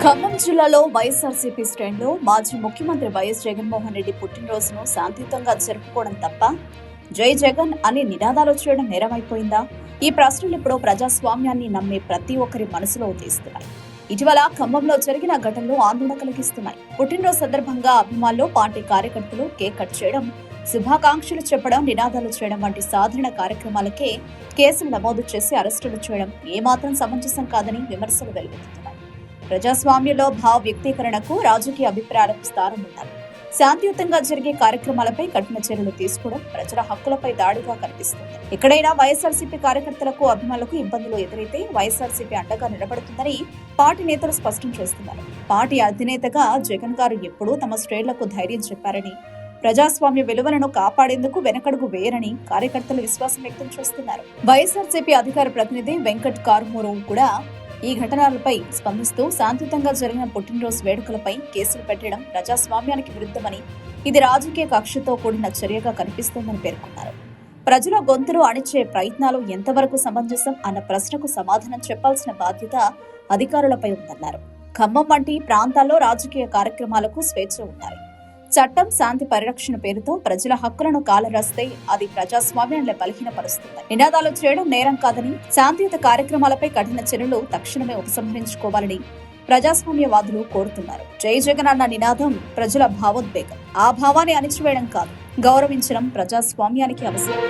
ఖమ్మం జిల్లాలో వైఎస్ఆర్సీపీ శ్రేణులు మాజీ ముఖ్యమంత్రి వైఎస్ జగన్మోహన్ రెడ్డి పుట్టినరోజును శాంతియుతంగా జరుపుకోవడం తప్ప జై జగన్ అనే నినాదాలు చేయడం నేరమైపోయిందా? ఈ ప్రశ్నలు ఇప్పుడు ప్రజాస్వామ్యాన్ని నమ్మే ప్రతి ఒక్కరి మనసులో ఉదయిస్తున్నాయి. ఇటీవల ఖమ్మంలో జరిగిన ఘటనలు ఆందోళన కలిగిస్తున్నాయి. పుట్టినరోజు సందర్భంగా అభిమానులు, పార్టీ కార్యకర్తలు కేక్ కట్ చేయడం, శుభాకాంక్షలు చెప్పడం, నినాదాలు చేయడం వంటి సాధారణ కార్యక్రమాలకే కేసులు నమోదు చేసి అరెస్టులు చేయడం ఏమాత్రం సమంజసం కాదని విమర్శలు వెలువెత్తుతున్నాయి. ప్రజాస్వామ్యంలో భావ వ్యక్తీకరణకు, రాజకీయ అభిప్రాయాలకు స్థానం ఉండాలి. శాంతియుతంగా జరిగే కార్యక్రమాలపై కఠిన చర్యలు తీసుకోవడం ప్రజల హక్కులపై దాడిగా కనిపిస్తుంది. ఎక్కడైనా వైఎస్ఆర్సీపీ కార్యకర్తలకు, అభిమానులకు ఇబ్బందులు ఎదురైతే వైఎస్ఆర్సీపీ అండగా నిలబడుతుందని పార్టీ నేతలు స్పష్టం చేస్తున్నారు. పార్టీ అధినేతగా జగన్ గారు ఎప్పుడూ తమ శ్రేణులకు ధైర్యం చెప్పారని, ప్రజాస్వామ్య విలువలను కాపాడేందుకు వెనకడుగు వేయరని కార్యకర్తలు విశ్వాసం వ్యక్తం చేస్తున్నారు. వైఎస్ఆర్సీపీ అధికార ప్రతినిధి వెంకట్ కారుమూరు కూడా ఈ ఘటనలపై స్పందిస్తూ శాంతియుతంగా జరిగిన పుట్టినరోజు వేడుకలపై కేసులు పెట్టడం ప్రజాస్వామ్యానికి విరుద్ధమని, ఇది రాజకీయ కక్షతో కూడిన చర్యగా కనిపిస్తోందని పేర్కొన్నారు. ప్రజల గొంతులు అణిచే ప్రయత్నాలు ఎంతవరకు సమంజసం అన్న ప్రశ్నకు సమాధానం చెప్పాల్సిన బాధ్యత అధికారులపై ఉందన్నారు. ఖమ్మం వంటి ప్రాంతాల్లో రాజకీయ కార్యక్రమాలకు స్వేచ్ఛ ఉండాలి. చట్టం, శాంతి పరిరక్షణ పేరుతో ప్రజల హక్కులను కాలరాస్తే అది ప్రజాస్వామ్యాన్ని బలహీనపరుస్తుంది. నినాదాలు చేయడం నేరం కాదని, శాంతియుత కార్యక్రమాలపై కఠిన చర్యలు తక్షణమే ఉపసంహరించుకోవాలని ప్రజాస్వామ్యవాదులు కోరుతున్నారు. జై జగన్ అన్న నినాదం ప్రజల భావోద్వేగం. ఆ భావాన్ని అణిచివేయడం కాదు, గౌరవించడం ప్రజాస్వామ్యానికి అవసరం.